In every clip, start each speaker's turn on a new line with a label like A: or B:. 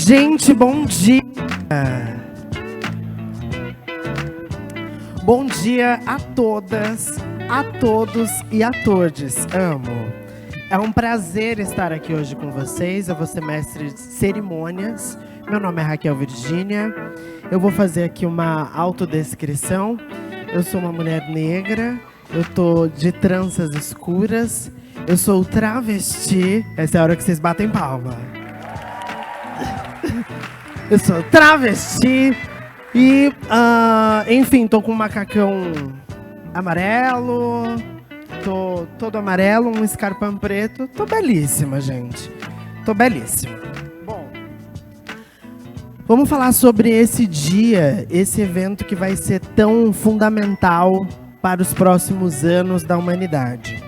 A: Gente, bom dia! Bom dia a todas, a todos e a todes. Amo! É um prazer estar aqui hoje com vocês. Eu vou ser mestre de cerimônias. Meu nome é Raquel Virgínia. Eu vou fazer aqui uma autodescrição. Eu sou uma mulher negra. Eu tô de tranças escuras. Eu sou travesti. Essa é a hora que vocês batem palma. Eu sou travesti. E, enfim, tô com um macacão amarelo. Tô todo amarelo, um escarpão preto. Tô belíssima, gente. Tô belíssima. Bom, vamos falar sobre esse dia, esse evento que vai ser tão fundamental para os próximos anos da humanidade.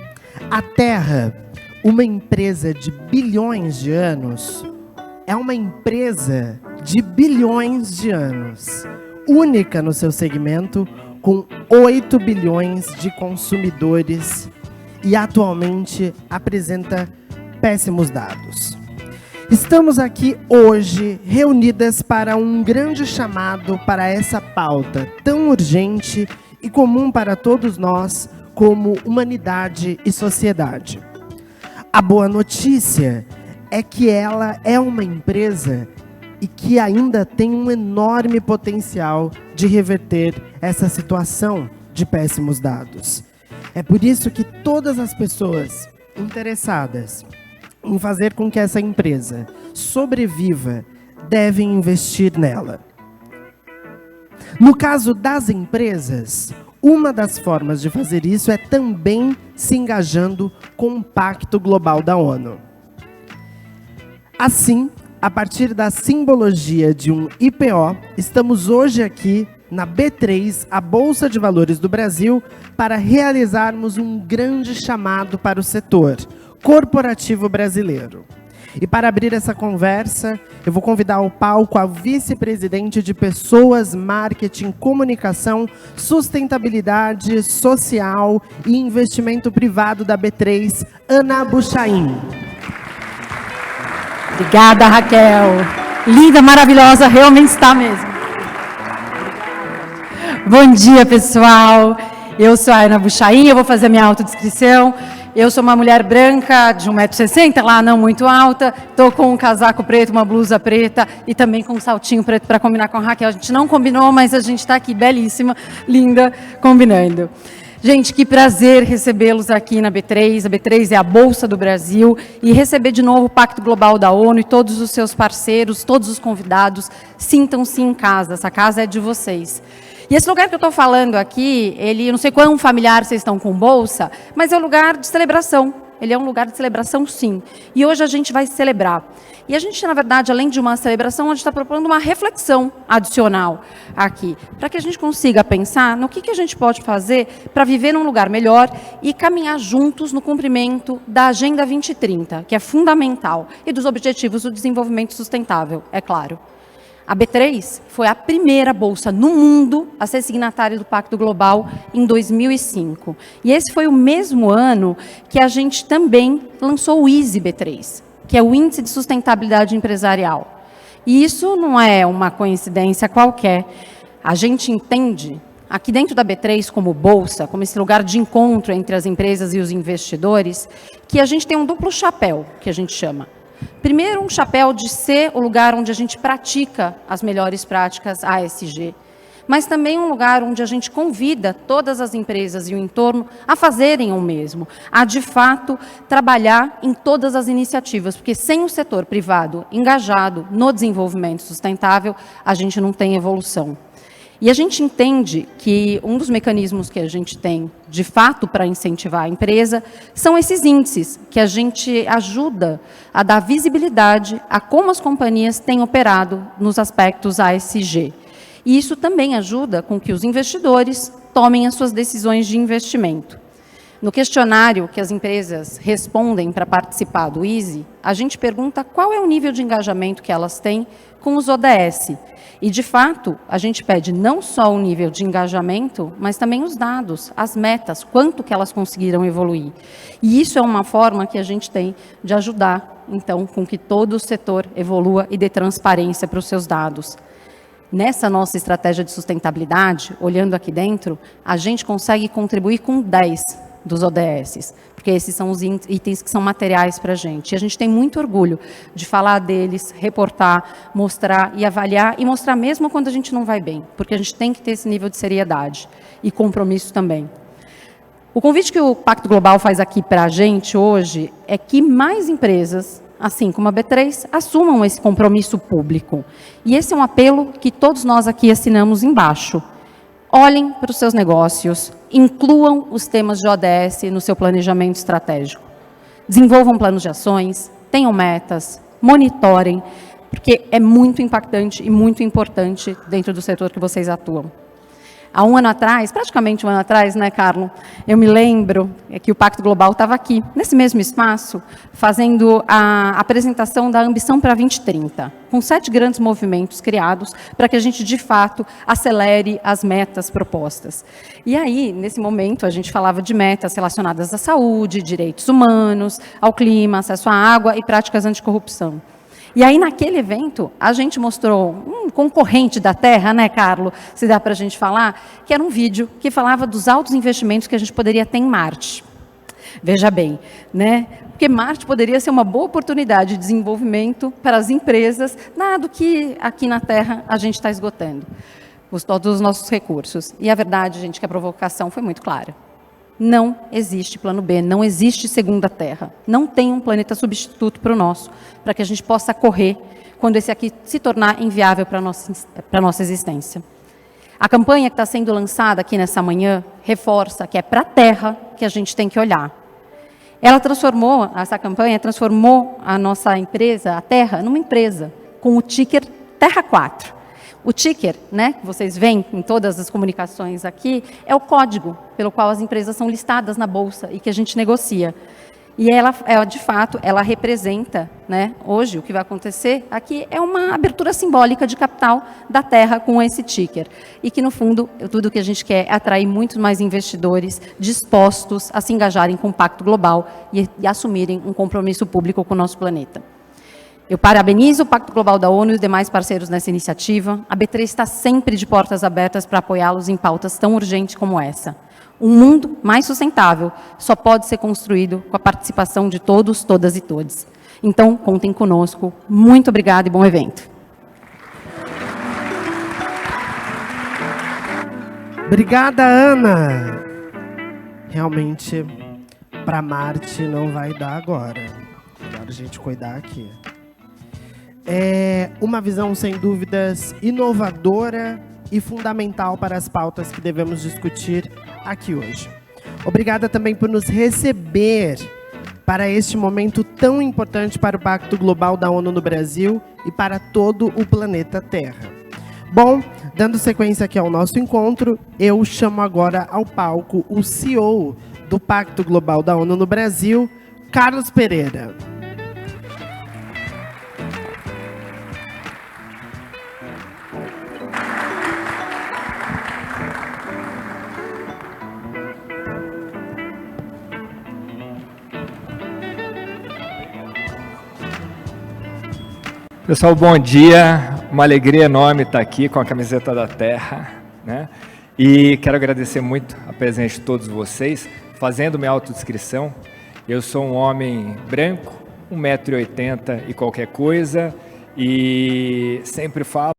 A: A Terra, uma empresa de bilhões de anos, é uma empresa de bilhões de anos, única no seu segmento, com 8 bilhões de consumidores e atualmente apresenta péssimos dados. Estamos aqui hoje reunidas para um grande chamado para essa pauta tão urgente e comum para todos nós como humanidade e sociedade. A boa notícia é que ela é uma empresa e que ainda tem um enorme potencial de reverter essa situação de péssimos dados. É por isso que todas as pessoas interessadas em fazer com que essa empresa sobreviva devem investir nela. No caso das empresas, uma das formas de fazer isso é também se engajando com o Pacto Global da ONU. Assim, a partir da simbologia de um IPO, estamos hoje aqui na B3, a Bolsa de Valores do Brasil, para realizarmos um grande chamado para o setor corporativo brasileiro. E para abrir essa conversa, eu vou convidar ao palco a vice-presidente de Pessoas, Marketing, Comunicação, Sustentabilidade Social e Investimento Privado da B3, Ana Buchaim.
B: Obrigada, Raquel. Linda, maravilhosa, realmente está mesmo. Bom dia, pessoal. Eu sou a Ana Buchaim, eu vou fazer a minha autodescrição. Eu sou uma mulher branca de 1,60 m, lá não muito alta. Estou com um casaco preto, uma blusa preta e também com um saltinho preto para combinar com a Raquel. A gente não combinou, mas a gente está aqui belíssima, linda, combinando. Gente, que prazer recebê-los aqui na B3. A B3 é a Bolsa do Brasil e receber de novo o Pacto Global da ONU e todos os seus parceiros, todos os convidados, sintam-se em casa. Essa casa é de vocês. E esse lugar que eu estou falando aqui, eu não sei quão familiar vocês estão com Bolsa, mas é um lugar de celebração. Ele é um lugar de celebração, sim. E hoje a gente vai celebrar. E a gente, na verdade, além de uma celebração, a gente está propondo uma reflexão adicional aqui, para que a gente consiga pensar no que a gente pode fazer para viver num lugar melhor e caminhar juntos no cumprimento da Agenda 2030, que é fundamental, e dos Objetivos do Desenvolvimento Sustentável, é claro. A B3 foi a primeira bolsa no mundo a ser signatária do Pacto Global em 2005. E esse foi o mesmo ano que a gente também lançou o ISE B3, que é o Índice de Sustentabilidade Empresarial. E isso não é uma coincidência qualquer. A gente entende, aqui dentro da B3, como bolsa, como esse lugar de encontro entre as empresas e os investidores, que a gente tem um duplo chapéu, que a gente chama. Primeiro, um chapéu de ser o lugar onde a gente pratica as melhores práticas ASG, mas também um lugar onde a gente convida todas as empresas e o entorno a fazerem o mesmo, a, de fato, trabalhar em todas as iniciativas, porque sem o setor privado engajado no desenvolvimento sustentável, a gente não tem evolução. E a gente entende que um dos mecanismos que a gente tem, de fato, para incentivar a empresa, são esses índices, que a gente ajuda a dar visibilidade a como as companhias têm operado nos aspectos ASG. E isso também ajuda com que os investidores tomem as suas decisões de investimento. No questionário que as empresas respondem para participar do ISE, a gente pergunta qual é o nível de engajamento que elas têm com os ODS. E, de fato, a gente pede não só o nível de engajamento, mas também os dados, as metas, quanto que elas conseguiram evoluir. E isso é uma forma que a gente tem de ajudar então, com que todo o setor evolua e dê transparência para os seus dados. Nessa nossa estratégia de sustentabilidade, olhando aqui dentro, a gente consegue contribuir com 10 dos ODS, porque esses são os itens que são materiais para a gente. E a gente tem muito orgulho de falar deles, reportar, mostrar e avaliar, e mostrar mesmo quando a gente não vai bem, porque a gente tem que ter esse nível de seriedade e compromisso também. O convite que o Pacto Global faz aqui para a gente hoje é que mais empresas, assim como a B3, assumam esse compromisso público. E esse é um apelo que todos nós aqui assinamos embaixo. Olhem para os seus negócios, incluam os temas de ODS no seu planejamento estratégico. Desenvolvam planos de ações, tenham metas, monitorem, porque é muito impactante e muito importante dentro do setor que vocês atuam. Há um ano atrás, praticamente um ano atrás, né, Carlo? Eu me lembro que o Pacto Global estava aqui, nesse mesmo espaço, fazendo a apresentação da Ambição para 2030, com 7 grandes movimentos criados para que a gente, de fato, acelere as metas propostas. E aí, nesse momento, a gente falava de metas relacionadas à saúde, direitos humanos, ao clima, acesso à água e práticas anticorrupção. E aí, naquele evento, a gente mostrou um concorrente da Terra, né, Carlo, se dá para a gente falar, que era um vídeo que falava dos altos investimentos que a gente poderia ter em Marte. Veja bem, né? Porque Marte poderia ser uma boa oportunidade de desenvolvimento para as empresas, dado que aqui na Terra a gente está esgotando todos os nossos recursos. E a verdade, gente, que a provocação foi muito clara. Não existe plano B, não existe segunda Terra. Não tem um planeta substituto para o nosso, para que a gente possa correr quando esse aqui se tornar inviável para a nossa existência. A campanha que está sendo lançada aqui nessa manhã reforça que é para a Terra que a gente tem que olhar. Essa campanha transformou a nossa empresa, a Terra, numa empresa, com o ticker Terra 4. O ticker, né, que vocês veem em todas as comunicações aqui, é o código pelo qual as empresas são listadas na Bolsa e que a gente negocia. E ela, de fato, ela representa, né, hoje, o que vai acontecer aqui é uma abertura simbólica de capital da Terra com esse ticker. E que, no fundo, tudo o que a gente quer é atrair muitos mais investidores dispostos a se engajarem com o Pacto Global e assumirem um compromisso público com o nosso planeta. Eu parabenizo o Pacto Global da ONU e os demais parceiros nessa iniciativa. A B3 está sempre de portas abertas para apoiá-los em pautas tão urgentes como essa. Um mundo mais sustentável só pode ser construído com a participação de todos, todas e todes. Então, contem conosco. Muito obrigada e bom evento.
A: Obrigada, Ana. Realmente, para Marte não vai dar agora. Melhor a gente cuidar aqui. É uma visão, sem dúvidas, inovadora e fundamental para as pautas que devemos discutir aqui hoje. Obrigada também por nos receber para este momento tão importante para o Pacto Global da ONU no Brasil e para todo o planeta Terra. Bom, dando sequência aqui ao nosso encontro, eu chamo agora ao palco o CEO do Pacto Global da ONU no Brasil, Carlos Pereira.
C: Pessoal, bom dia. Uma alegria enorme estar aqui com a camiseta da Terra, né? E quero agradecer muito a presença de todos vocês. Fazendo minha autodescrição, eu sou um homem branco, 1,80 m e qualquer coisa, e sempre falo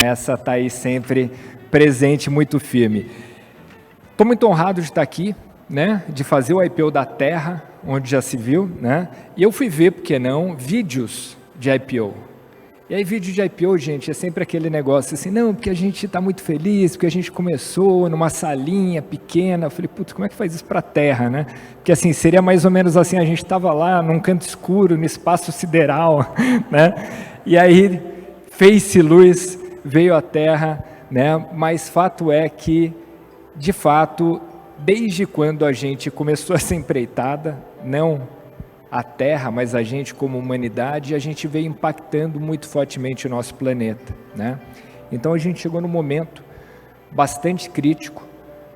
C: essa está aí sempre presente, muito firme. Estou muito honrado de estar aqui, né, de fazer o IPO da Terra, onde já se viu, né, e eu fui ver, por que não, vídeos de IPO. E aí, vídeo de IPO, gente, é sempre aquele negócio assim, não, porque a gente está muito feliz, porque a gente começou numa salinha pequena. Eu falei, putz, como é que faz isso para a Terra, né? Porque assim, seria mais ou menos assim, a gente estava lá num canto escuro, no espaço sideral, né? E aí, fez-se luz, veio a Terra, né? Mas fato é que, de fato, desde quando a gente começou essa empreitada, não a Terra, mas a gente como humanidade, a gente veio impactando muito fortemente o nosso planeta, né? Então a gente chegou no momento bastante crítico,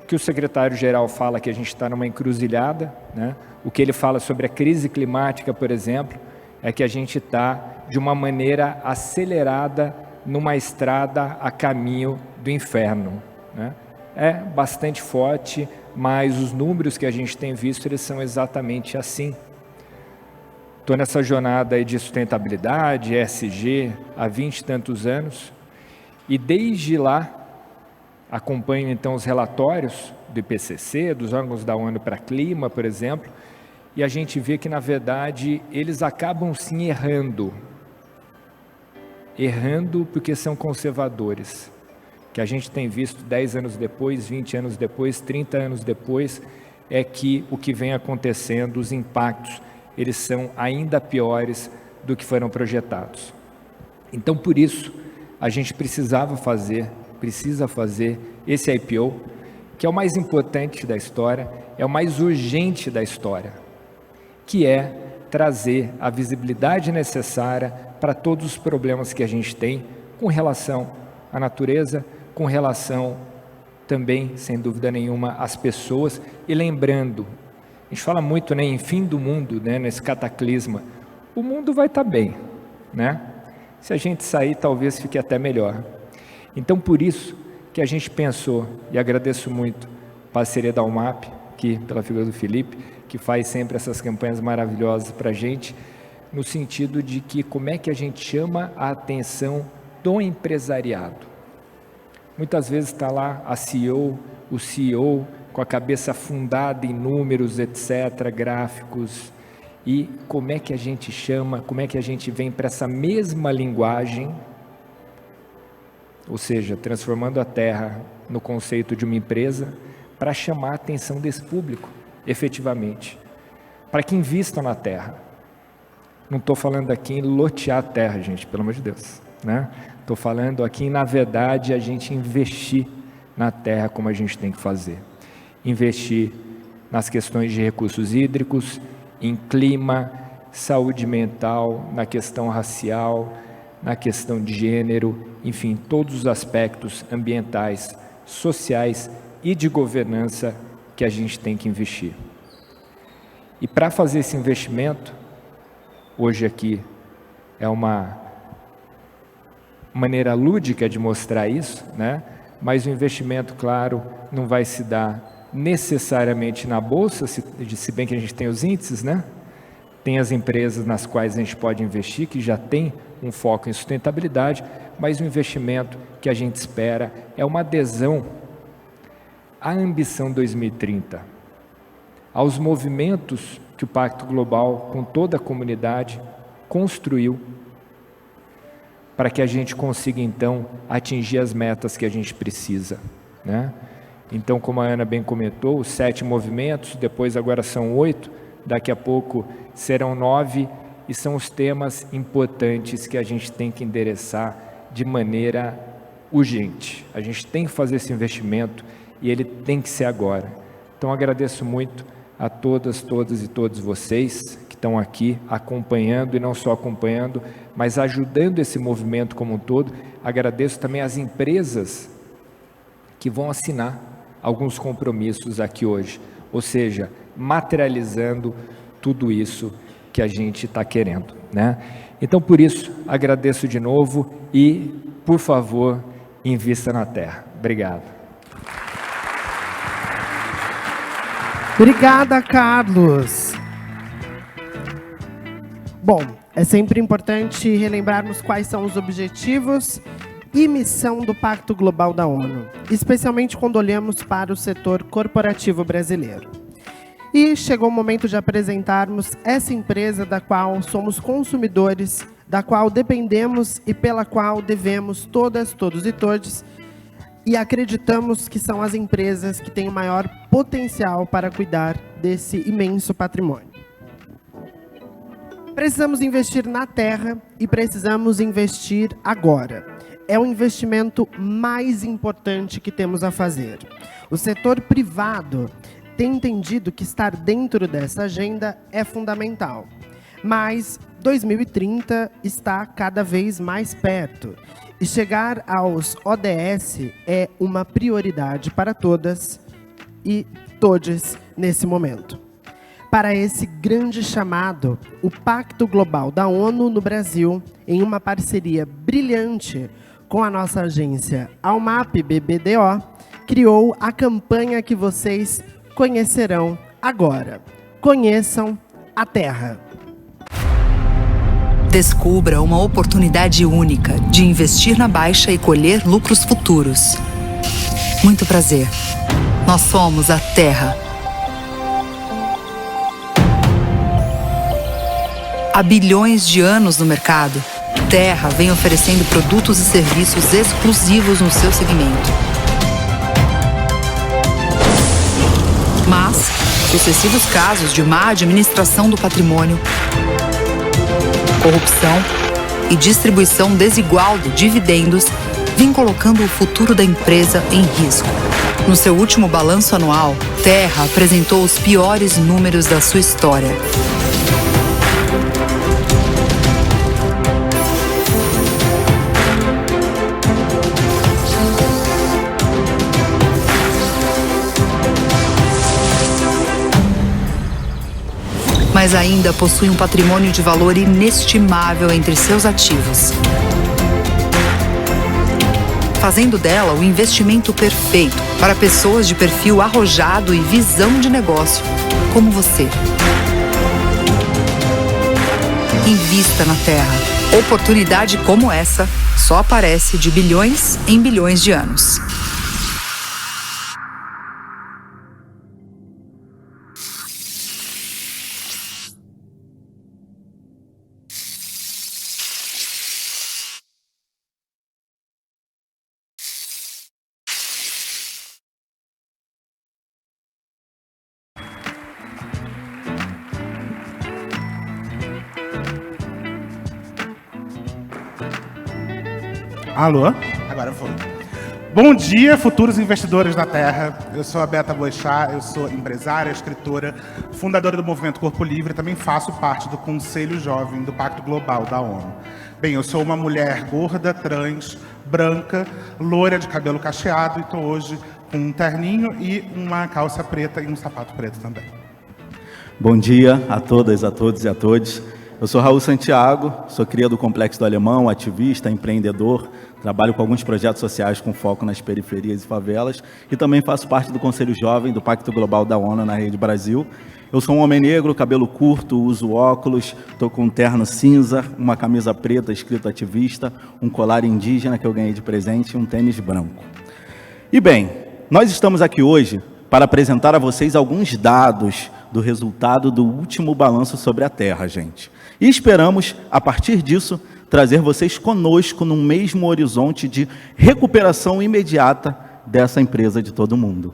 C: que o secretário-geral fala que a gente está numa encruzilhada, né? O que ele fala sobre a crise climática, por exemplo, é que a gente está de uma maneira acelerada numa estrada a caminho do inferno, né? É bastante forte, mas os números que a gente tem visto, eles são exatamente assim. Estou nessa jornada aí de sustentabilidade, ESG, há 20 e tantos anos, e desde lá acompanho então os relatórios do IPCC, dos órgãos da ONU para Clima, por exemplo, e a gente vê que, na verdade, eles acabam sim errando porque são conservadores, que a gente tem visto 10 anos depois, 20 anos depois, 30 anos depois, é que o que vem acontecendo, os impactos, eles são ainda piores do que foram projetados. Então, por isso, a gente precisa fazer esse IPO, que é o mais importante da história, é o mais urgente da história, que é trazer a visibilidade necessária para todos os problemas que a gente tem com relação à natureza, com relação também, sem dúvida nenhuma, às pessoas, e lembrando, a gente fala muito, né, em fim do mundo, né, nesse cataclisma, o mundo vai estar bem, né? Se a gente sair, talvez fique até melhor. Então, por isso que a gente pensou, e agradeço muito a parceria da UMAP, aqui pela figura do Felipe, que faz sempre essas campanhas maravilhosas para a gente, no sentido de que como é que a gente chama a atenção do empresariado. Muitas vezes está lá a CEO, o CEO, com a cabeça afundada em números, etc., gráficos, e como é que a gente chama, como é que a gente vem para essa mesma linguagem, ou seja, transformando a Terra no conceito de uma empresa, para chamar a atenção desse público, efetivamente, para que invistam na Terra. Não estou falando aqui em lotear a Terra, gente, pelo amor de Deus, né? Estou falando aqui, na verdade, a gente investir na Terra como a gente tem que fazer. Investir nas questões de recursos hídricos, em clima, saúde mental, na questão racial, na questão de gênero, enfim, todos os aspectos ambientais, sociais e de governança que a gente tem que investir. E para fazer esse investimento, hoje aqui é uma maneira lúdica de mostrar isso, né? Mas o investimento, claro, não vai se dar necessariamente na bolsa, se bem que a gente tem os índices, né? Tem as empresas nas quais a gente pode investir, que já tem um foco em sustentabilidade, mas o investimento que a gente espera é uma adesão à ambição 2030, aos movimentos que o Pacto Global, com toda a comunidade, construiu para que a gente consiga, então, atingir as metas que a gente precisa, né? Então, como a Ana bem comentou, os 7 movimentos, depois agora são 8, daqui a pouco serão 9, e são os temas importantes que a gente tem que endereçar de maneira urgente. A gente tem que fazer esse investimento e ele tem que ser agora. Então, agradeço muito a todas e todos vocês que estão aqui acompanhando, e não só acompanhando, mas ajudando esse movimento como um todo. Agradeço também às empresas que vão assinar alguns compromissos aqui hoje, ou seja, materializando tudo isso que a gente está querendo, né? Então, por isso, agradeço de novo e, por favor, invista na Terra. Obrigado.
A: Obrigada, Carlos. Bom, é sempre importante relembrarmos quais são os objetivos e missão do Pacto Global da ONU, especialmente quando olhamos para o setor corporativo brasileiro. E chegou o momento de apresentarmos essa empresa da qual somos consumidores, da qual dependemos e pela qual devemos todos e todes, e acreditamos que são as empresas que têm o maior potencial para cuidar desse imenso patrimônio. Precisamos investir na terra e precisamos investir agora. É o investimento mais importante que temos a fazer. O setor privado tem entendido que estar dentro dessa agenda é fundamental. Mas 2030 está cada vez mais perto. E chegar aos ODS é uma prioridade para todas e todos nesse momento. Para esse grande chamado, o Pacto Global da ONU no Brasil, em uma parceria brilhante com a nossa agência Almap BBDO, criou a campanha que vocês conhecerão agora. Conheçam a Terra.
D: Descubra uma oportunidade única de investir na Baixa e colher lucros futuros. Muito prazer. Nós somos a Terra. Há bilhões de anos no mercado, Terra vem oferecendo produtos e serviços exclusivos no seu segmento. Mas sucessivos casos de má administração do patrimônio, corrupção e distribuição desigual de dividendos vêm colocando o futuro da empresa em risco. No seu último balanço anual, Terra apresentou os piores números da sua história. Mas ainda possui um patrimônio de valor inestimável entre seus ativos, fazendo dela o investimento perfeito para pessoas de perfil arrojado e visão de negócio, como você. Invista na Terra. Oportunidade como essa só aparece de bilhões em bilhões de anos.
E: Alô? Agora foi. Bom dia, futuros investidores da Terra. Eu sou a Beta Boixá, eu sou empresária, escritora, fundadora do Movimento Corpo Livre e também faço parte do Conselho Jovem do Pacto Global da ONU. Bem, eu sou uma mulher gorda, trans, branca, loira de cabelo cacheado e estou hoje com um terninho e uma calça preta e um sapato preto também.
F: Bom dia a todas, a todos e a todos. Eu sou Raul Santiago, sou cria do Complexo do Alemão, ativista, empreendedor, trabalho com alguns projetos sociais com foco nas periferias e favelas e também faço parte do Conselho Jovem do Pacto Global da ONU na Rede Brasil. Eu sou um homem negro, cabelo curto, uso óculos, estou com um terno cinza, uma camisa preta escrito ativista, um colar indígena que eu ganhei de presente e um tênis branco. E bem, nós estamos aqui hoje para apresentar a vocês alguns dados do resultado do último balanço sobre a Terra, gente. E esperamos, a partir disso, trazer vocês conosco num mesmo horizonte de recuperação imediata dessa empresa de todo mundo.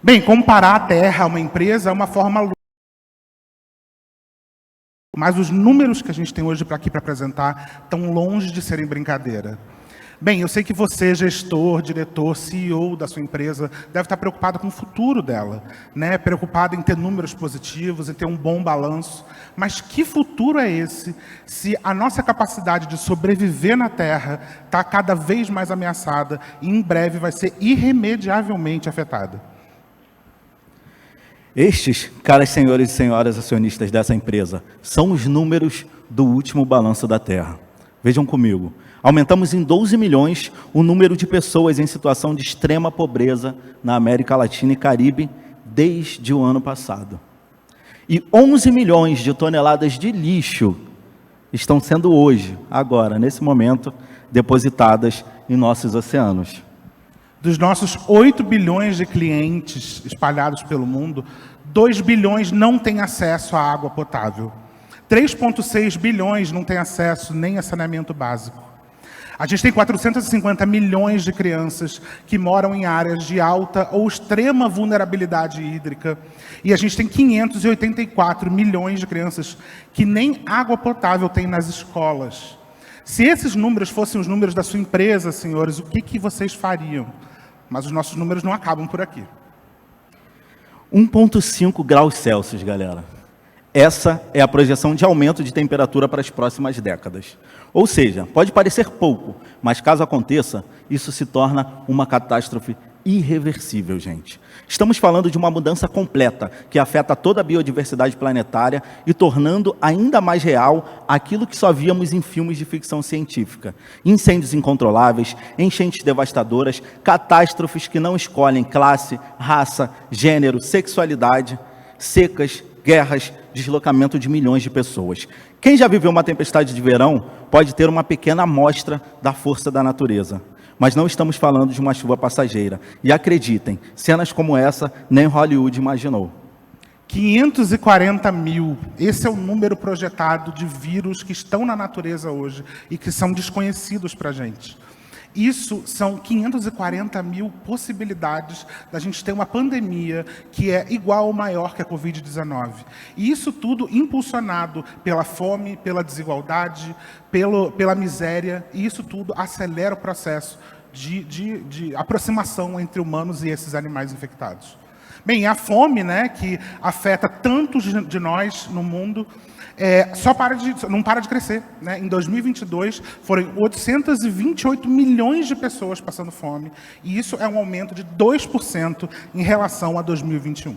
E: Bem, comparar a Terra a uma empresa é uma forma... Mas os números que a gente tem hoje aqui para apresentar estão longe de serem brincadeira. Bem, eu sei que você, gestor, diretor, CEO da sua empresa, deve estar preocupado com o futuro dela, né? Preocupado em ter números positivos, em ter um bom balanço. Mas que futuro é esse se a nossa capacidade de sobreviver na Terra está cada vez mais ameaçada e em breve vai ser irremediavelmente afetada?
F: Estes, caras senhores e senhoras acionistas dessa empresa, são os números do último balanço da Terra. Vejam comigo. Aumentamos em 12 milhões o número de pessoas em situação de extrema pobreza na América Latina e Caribe desde o ano passado. E 11 milhões de toneladas de lixo estão sendo hoje, agora, nesse momento, depositadas em nossos oceanos.
E: Dos nossos 8 bilhões de clientes espalhados pelo mundo, 2 bilhões não têm acesso à água potável. 3,6 bilhões não têm acesso nem a saneamento básico. A gente tem 450 milhões de crianças que moram em áreas de alta ou extrema vulnerabilidade hídrica. E a gente tem 584 milhões de crianças que nem água potável têm nas escolas. Se esses números fossem os números da sua empresa, senhores, o que vocês fariam? Mas os nossos números não acabam por aqui.
F: 1,5 graus Celsius, galera. Essa é a projeção de aumento de temperatura para as próximas décadas. Ou seja, pode parecer pouco, mas caso aconteça, isso se torna uma catástrofe irreversível, gente. Estamos falando de uma mudança completa que afeta toda a biodiversidade planetária e tornando ainda mais real aquilo que só víamos em filmes de ficção científica. Incêndios incontroláveis, enchentes devastadoras, catástrofes que não escolhem classe, raça, gênero, sexualidade, secas, guerras, deslocamento de milhões de pessoas. Quem já viveu uma tempestade de verão pode ter uma pequena amostra da força da natureza. Mas não estamos falando de uma chuva passageira. E acreditem, cenas como essa nem Hollywood imaginou.
E: 540 mil, esse é o número projetado de vírus que estão na natureza hoje e que são desconhecidos para a gente. Isso são 540 mil possibilidades da gente ter uma pandemia que é igual ou maior que a Covid-19. E isso tudo impulsionado pela fome, pela desigualdade, pela miséria, e isso tudo acelera o processo de aproximação entre humanos e esses animais infectados. Bem, a fome, né, que afeta tantos de nós no mundo, não para de crescer, né? Em 2022, foram 828 milhões de pessoas passando fome, e isso é um aumento de 2% em relação a 2021.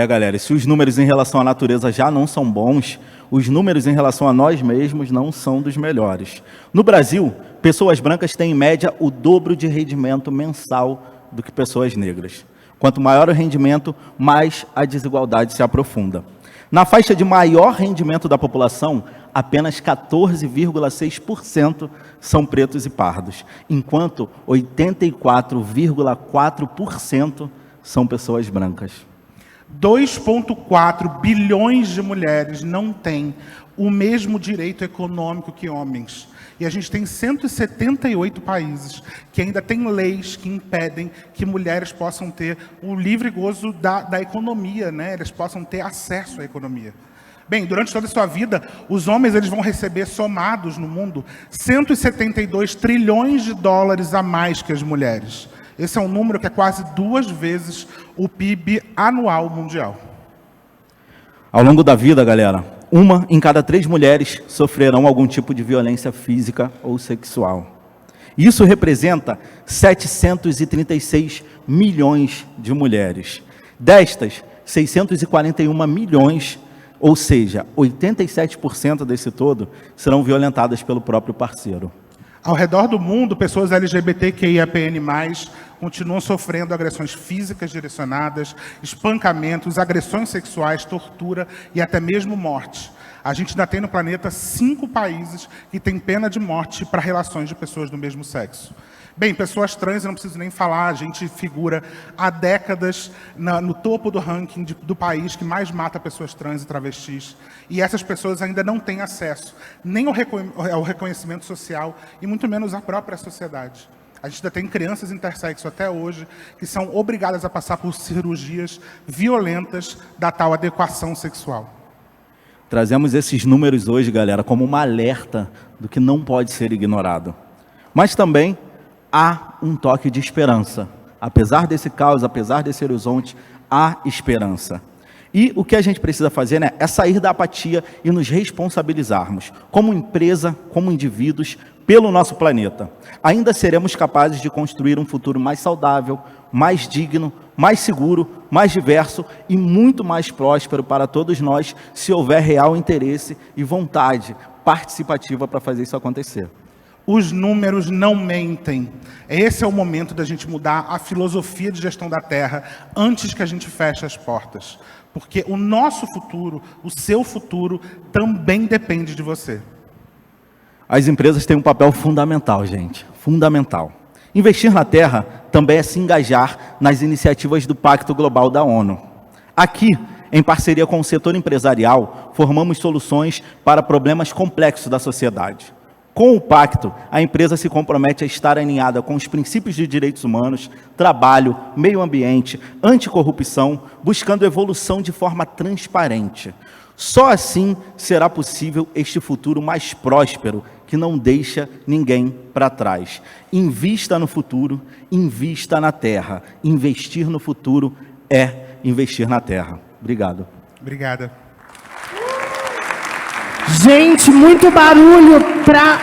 F: Galera, e se os números em relação à natureza já não são bons, os números em relação a nós mesmos não são dos melhores. No Brasil, pessoas brancas têm, em média, o dobro de rendimento mensal do que pessoas negras. Quanto maior o rendimento, mais a desigualdade se aprofunda. Na faixa de maior rendimento da população, apenas 14,6% são pretos e pardos, enquanto 84,4% são pessoas brancas.
E: 2,4 bilhões de mulheres não têm o mesmo direito econômico que homens. E a gente tem 178 países que ainda têm leis que impedem que mulheres possam ter o livre gozo da economia, né? Eles possam ter acesso à economia. Bem, durante toda a sua vida, os homens eles vão receber, somados no mundo, 172 trilhões de dólares a mais que as mulheres. Esse é um número que é quase 2 vezes o PIB anual mundial.
F: Ao longo da vida, galera, 1 em cada 3 mulheres sofrerão algum tipo de violência física ou sexual. Isso representa 736 milhões de mulheres. Destas, 641 milhões, ou seja, 87% desse todo, serão violentadas pelo próprio parceiro.
E: Ao redor do mundo, pessoas LGBTQIAPN+, continuam sofrendo agressões físicas direcionadas, espancamentos, agressões sexuais, tortura e até mesmo morte. A gente ainda tem no planeta 5 países que têm pena de morte para relações de pessoas do mesmo sexo. Bem, pessoas trans, eu não preciso nem falar, a gente figura há décadas no topo do ranking do país que mais mata pessoas trans e travestis. E essas pessoas ainda não têm acesso nem ao reconhecimento social e muito menos à própria sociedade. A gente ainda tem crianças intersexo até hoje que são obrigadas a passar por cirurgias violentas da tal adequação sexual.
F: Trazemos esses números hoje, galera, como uma alerta do que não pode ser ignorado. Mas também há um toque de esperança. Apesar desse caos, apesar desse horizonte, há esperança. E o que a gente precisa fazer, né, é sair da apatia e nos responsabilizarmos, como empresa, como indivíduos, pelo nosso planeta. Ainda seremos capazes de construir um futuro mais saudável, mais digno, mais seguro, mais diverso e muito mais próspero para todos nós, se houver real interesse e vontade participativa para fazer isso acontecer.
E: Os números não mentem. Esse é o momento da gente mudar a filosofia de gestão da Terra antes que a gente feche as portas. Porque o nosso futuro, o seu futuro, também depende de você.
F: As empresas têm um papel fundamental, gente. Fundamental. Investir na Terra também é se engajar nas iniciativas do Pacto Global da ONU. Aqui, em parceria com o setor empresarial, formamos soluções para problemas complexos da sociedade. Com o pacto, a empresa se compromete a estar alinhada com os princípios de direitos humanos, trabalho, meio ambiente, anticorrupção, buscando evolução de forma transparente. Só assim será possível este futuro mais próspero, que não deixa ninguém para trás. Invista no futuro, invista na Terra. Investir no futuro é investir na Terra. Obrigado.
E: Obrigada.
A: Gente, muito barulho para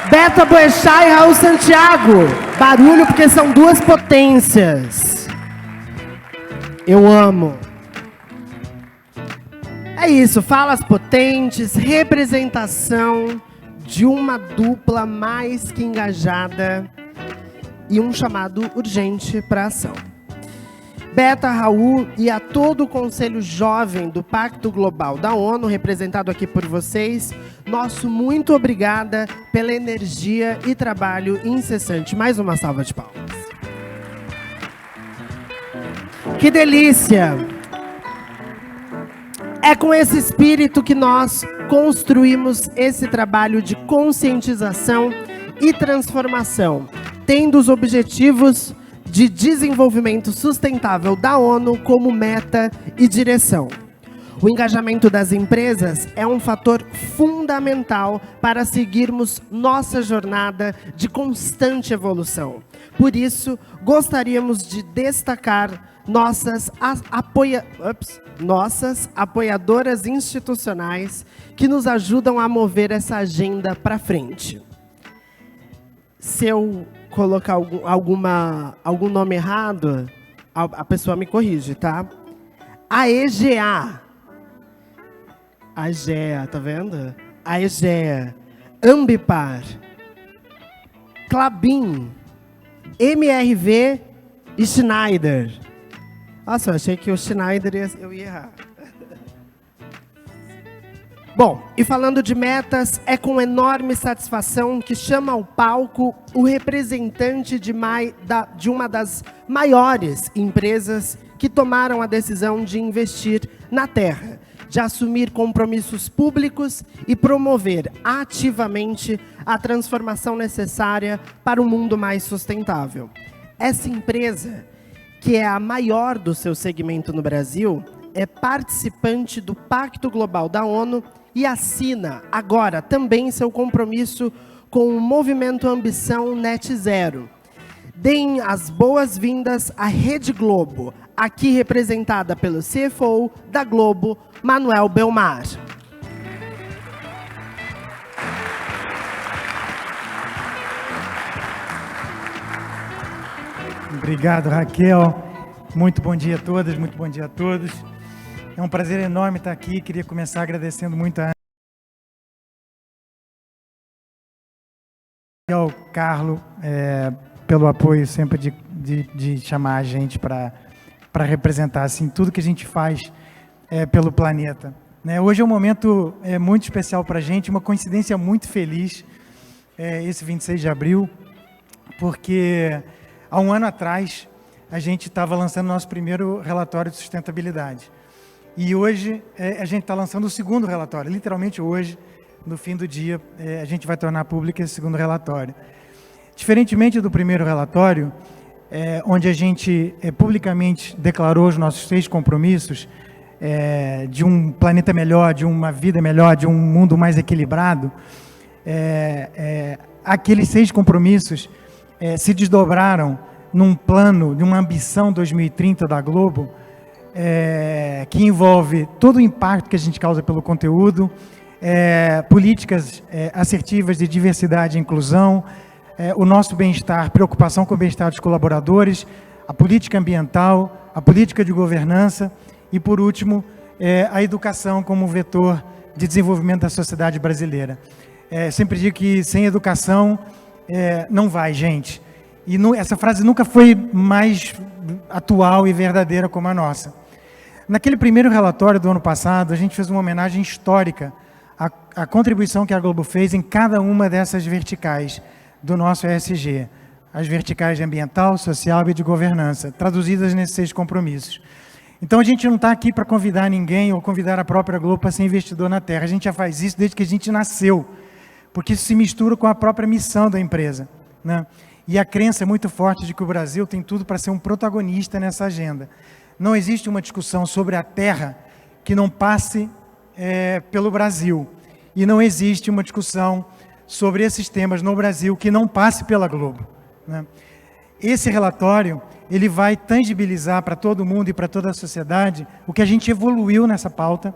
A: Beta Boechat e Raul Santiago. Barulho porque são duas potências. Eu amo. É isso, falas potentes, representação de uma dupla mais que engajada e um chamado urgente para ação. Beta, Raul e a todo o Conselho Jovem do Pacto Global da ONU, representado aqui por vocês, nosso muito obrigada pela energia e trabalho incessante. Mais uma salva de palmas. Que delícia! É com esse espírito que nós construímos esse trabalho de conscientização e transformação, tendo os objetivos de desenvolvimento sustentável da ONU como meta e direção. O engajamento das empresas é um fator fundamental para seguirmos nossa jornada de constante evolução. Por isso, gostaríamos de destacar nossas apoiadoras institucionais que nos ajudam a mover essa agenda para frente. Se eu colocar algum nome errado, a pessoa me corrige, tá? A EGA. A EGEA, tá vendo? A EGEA. Ambipar. Klabin. MRV e Schneider. Nossa, eu achei que o Schneider eu ia errar. Bom, e falando de metas, é com enorme satisfação que chama ao palco o representante de uma das maiores empresas que tomaram a decisão de investir na terra, de assumir compromissos públicos e promover ativamente a transformação necessária para um mundo mais sustentável. Essa empresa, que é a maior do seu segmento no Brasil, é participante do Pacto Global da ONU e assina agora também seu compromisso com o movimento Ambição Net Zero. Deem as boas-vindas à Rede Globo, aqui representada pelo CFO da Globo, Manuel Belmar.
G: Obrigado, Raquel. Muito bom dia a todas, muito bom dia a todos. É um prazer enorme estar aqui. Queria começar agradecendo muito ao Carlo pelo apoio sempre de chamar a gente para representar assim, tudo que a gente faz pelo planeta. Hoje é um momento muito especial para a gente, uma coincidência muito feliz, esse 26 de abril, porque há um ano atrás a gente estava lançando nosso primeiro relatório de sustentabilidade. E hoje a gente está lançando o segundo relatório. Literalmente hoje, no fim do dia, a gente vai tornar público esse segundo relatório. Diferentemente do primeiro relatório, onde a gente publicamente declarou os nossos 6 compromissos de um planeta melhor, de uma vida melhor, de um mundo mais equilibrado, aqueles 6 compromissos se desdobraram num plano, de uma ambição 2030 da Globo, que envolve todo o impacto que a gente causa pelo conteúdo, políticas assertivas de diversidade e inclusão, o nosso bem-estar, preocupação com o bem-estar dos colaboradores, a política ambiental, a política de governança e, por último, a educação como vetor de desenvolvimento da sociedade brasileira. Sempre digo que sem educação não vai, gente. E essa frase nunca foi mais atual e verdadeira como a nossa. Naquele primeiro relatório do ano passado, a gente fez uma homenagem histórica à contribuição que a Globo fez em cada uma dessas verticais do nosso ESG, as verticais de ambiental, social e de governança, traduzidas nesses 6 compromissos. Então, a gente não está aqui para convidar ninguém ou convidar a própria Globo para ser investidor na Terra. A gente já faz isso desde que a gente nasceu, porque isso se mistura com a própria missão da empresa, né? E a crença é muito forte de que o Brasil tem tudo para ser um protagonista nessa agenda. Não existe uma discussão sobre a Terra que não passe pelo Brasil. E não existe uma discussão sobre esses temas no Brasil que não passe pela Globo, né? Esse relatório, ele vai tangibilizar para todo mundo e para toda a sociedade o que a gente evoluiu nessa pauta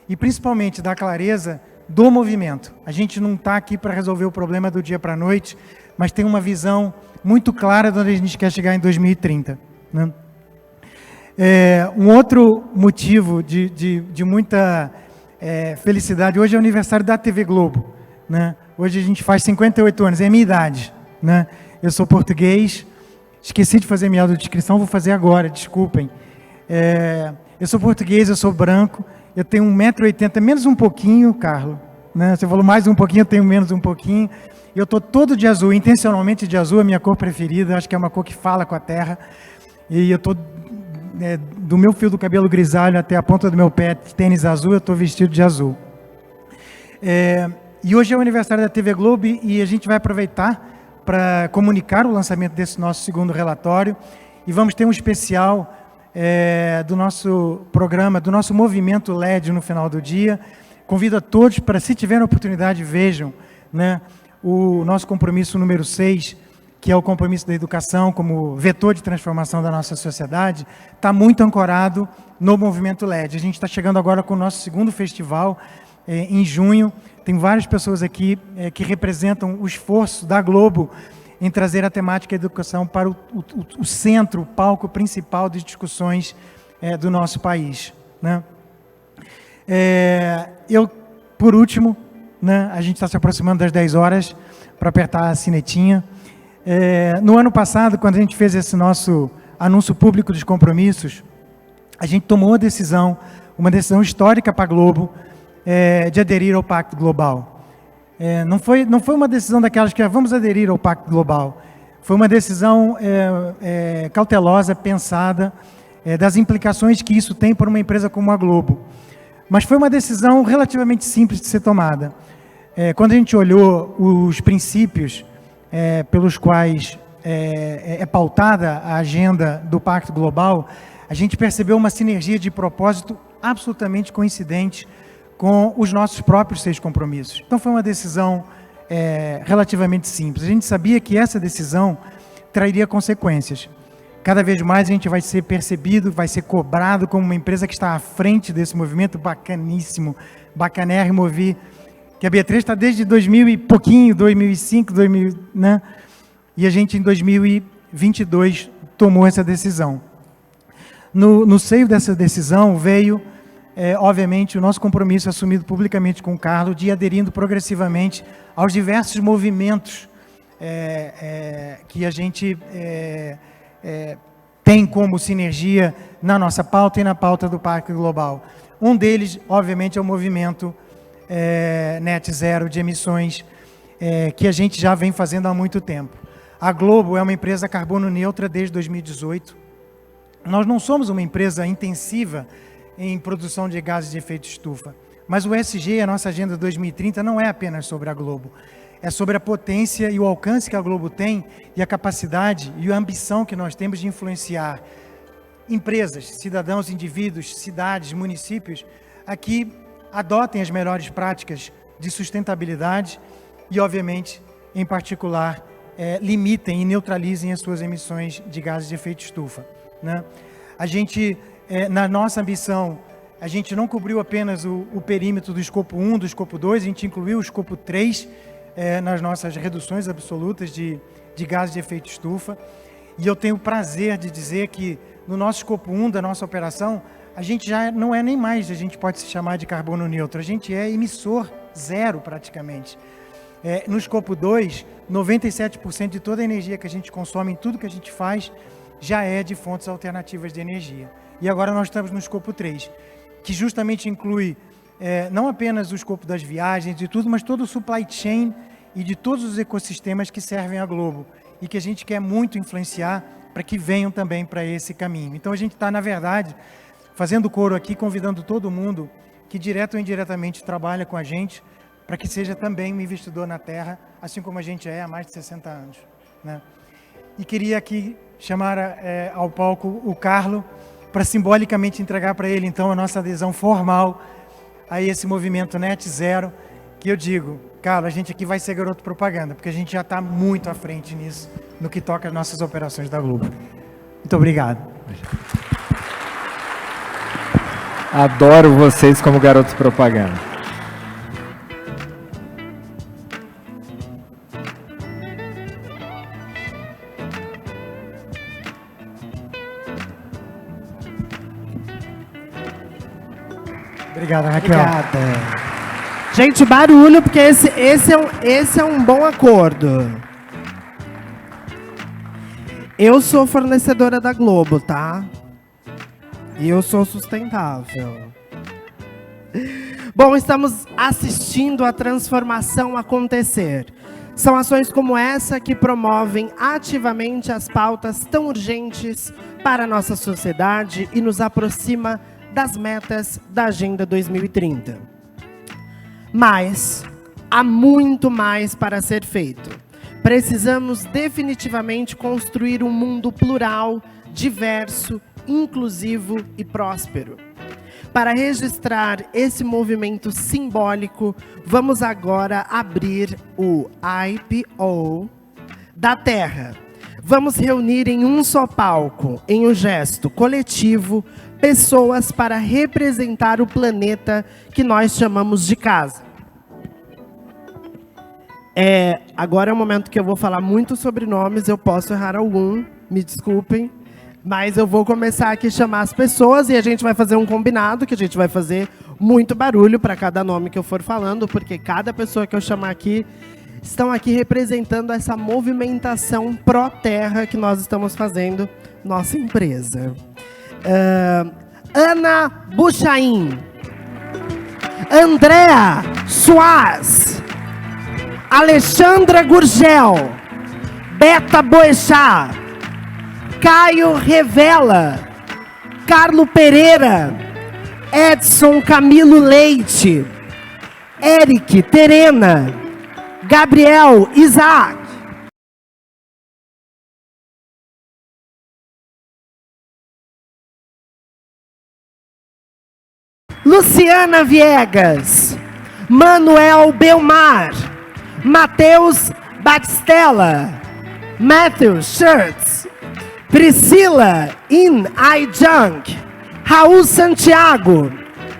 G: e principalmente dar clareza do movimento. A gente não está aqui para resolver o problema do dia para a noite, mas tem uma visão muito clara de onde a gente quer chegar em 2030. Né? Um outro motivo de muita felicidade, hoje é o aniversário da TV Globo. Né? Hoje a gente faz 58 anos, é a minha idade. Né? Eu sou português, esqueci de fazer minha autodescrição, vou fazer agora, desculpem. Eu sou português, eu sou branco, eu tenho 1,80 m, menos um pouquinho, Carlos. Né? Você falou mais um pouquinho, eu tenho menos um pouquinho. Eu estou todo de azul, intencionalmente de azul, é a minha cor preferida, acho que é uma cor que fala com a terra. E eu estou, do meu fio do cabelo grisalho até a ponta do meu pé, tênis azul, eu estou vestido de azul. E hoje é o aniversário da TV Globo e a gente vai aproveitar para comunicar o lançamento desse nosso segundo relatório. E vamos ter um especial do nosso programa, do nosso movimento LED no final do dia. Convido a todos para, se tiverem oportunidade, vejam, né, o nosso compromisso número 6, que é o compromisso da educação como vetor de transformação da nossa sociedade, está muito ancorado no movimento LED. A gente está chegando agora com o nosso segundo festival, em junho. Tem várias pessoas aqui que representam o esforço da Globo em trazer a temática educação para o centro, o palco principal de discussões do nosso país. Né? Por último, né, a gente está se aproximando das 10 horas para apertar a sinetinha. No ano passado, quando a gente fez esse nosso anúncio público dos compromissos, a gente tomou uma decisão histórica para a Globo, de aderir ao Pacto Global. Não foi uma decisão daquelas que vamos aderir ao Pacto Global. Foi uma decisão cautelosa, pensada, das implicações que isso tem para uma empresa como a Globo. Mas foi uma decisão relativamente simples de ser tomada. Quando a gente olhou os princípios pelos quais é pautada a agenda do Pacto Global, a gente percebeu uma sinergia de propósito absolutamente coincidente com os nossos próprios 6 compromissos. Então foi uma decisão relativamente simples. A gente sabia que essa decisão traria consequências. Cada vez mais a gente vai ser percebido, vai ser cobrado como uma empresa que está à frente desse movimento bacaníssimo, bacanérrimo ouvir que a B3 está desde 2000 e pouquinho, 2005, 2000, né? E a gente em 2022 tomou essa decisão. No seio dessa decisão veio, obviamente, o nosso compromisso assumido publicamente com o Carlos de ir aderindo progressivamente aos diversos movimentos que a gente tem como sinergia na nossa pauta e na pauta do Pacto Global. Um deles, obviamente, é o movimento Net Zero de emissões, que a gente já vem fazendo há muito tempo. A Globo é uma empresa carbono neutra desde 2018. Nós não somos uma empresa intensiva em produção de gases de efeito estufa, mas o ESG, a nossa Agenda 2030, não é apenas sobre a Globo. É sobre a potência e o alcance que a Globo tem e a capacidade e a ambição que nós temos de influenciar empresas, cidadãos, indivíduos, cidades, municípios, a que adotem as melhores práticas de sustentabilidade e, obviamente, em particular, limitem e neutralizem as suas emissões de gases de efeito estufa. Né? A gente, na nossa ambição, a gente não cobriu apenas o perímetro do escopo 1, do escopo 2, a gente incluiu o escopo 3 nas nossas reduções absolutas de gases de efeito estufa. E eu tenho o prazer de dizer que no nosso escopo 1 da nossa operação, a gente já não é nem mais, a gente pode se chamar de carbono neutro, a gente é emissor zero praticamente. No escopo 2, 97% de toda a energia que a gente consome em tudo que a gente faz já é de fontes alternativas de energia. E agora nós estamos no escopo 3, que justamente inclui não apenas o escopo das viagens e tudo, mas todo o supply chain e de todos os ecossistemas que servem a Globo e que a gente quer muito influenciar para que venham também para esse caminho. Então a gente está, na verdade, fazendo coro aqui, convidando todo mundo que direto ou indiretamente trabalha com a gente para que seja também um investidor na Terra, assim como a gente há mais de 60 anos. Né? E queria aqui chamar ao palco o Carlos para simbolicamente entregar para ele, então, a nossa adesão formal a esse movimento Net Zero, que eu digo, Carlos, a gente aqui vai ser garoto propaganda, porque a gente já está muito à frente nisso, no que toca às nossas operações da Globo. Muito obrigado.
C: Adoro vocês como garotos propaganda.
G: Obrigado, Raquel.
A: Obrigada. Gente, barulho, porque esse é um bom acordo. Eu sou fornecedora da Globo, tá? E eu sou sustentável. Bom, estamos assistindo a transformação acontecer. São ações como essa que promovem ativamente as pautas tão urgentes para a nossa sociedade e nos aproxima das metas da Agenda 2030. Mas há muito mais para ser feito. Precisamos definitivamente construir um mundo plural, diverso, inclusivo e próspero. Para registrar esse movimento simbólico, vamos agora abrir o IPO da Terra. Vamos reunir em um só palco, em um gesto coletivo, pessoas para representar o planeta que nós chamamos de casa. Agora é o momento que eu vou falar muito sobre nomes, eu posso errar algum, me desculpem. Mas eu vou começar aqui a chamar as pessoas e a gente vai fazer um combinado, que a gente vai fazer muito barulho para cada nome que eu for falando, porque cada pessoa que eu chamar aqui estão aqui representando essa movimentação pró-terra que nós estamos fazendo, nossa empresa. Ana Buchaim, Andréa Soares, Alexandra Gurgel, Beta Boechat, Caio Revela, Carlo Pereira, Edson Camilo Leite, Eric Terena, Gabriel Isaac, Luciana Viegas, Manuel Belmar, Matheus Batistella, Matthew Schurtz, Priscila In Aijang, Raul Santiago,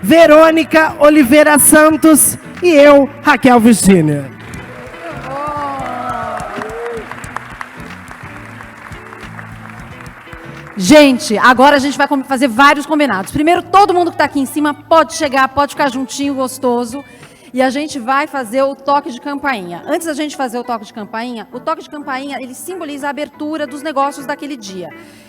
A: Verônica Oliveira Santos e eu, Raquel Virgínia.
B: Gente, agora a gente vai fazer vários combinados. Primeiro, todo mundo que está aqui em cima pode chegar, pode ficar juntinho, gostoso. E a gente vai fazer o toque de campainha. Antes da gente fazer o toque de campainha, ele simboliza a abertura dos negócios daquele dia.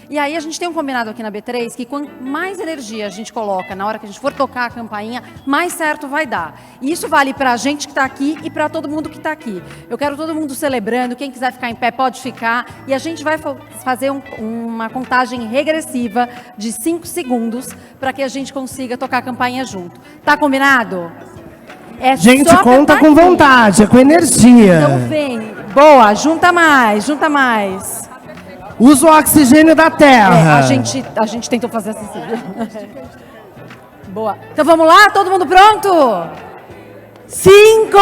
B: E aí a gente tem um combinado aqui na B3 que quanto mais energia a gente coloca na hora que a gente for tocar a campainha, mais certo vai dar. E isso vale para a gente que está aqui e para todo mundo que está aqui. Eu quero todo mundo celebrando, quem quiser ficar em pé pode ficar. E a gente vai fazer uma contagem regressiva de 5 segundos para que a gente consiga tocar a campainha junto. Tá combinado?
A: Gente, conta com vontade, é com energia.
B: Então vem. Boa, junta mais, junta mais.
A: Usa o oxigênio da terra.
B: A gente tentou fazer assim. Boa. Então vamos lá, todo mundo pronto? 5, 4,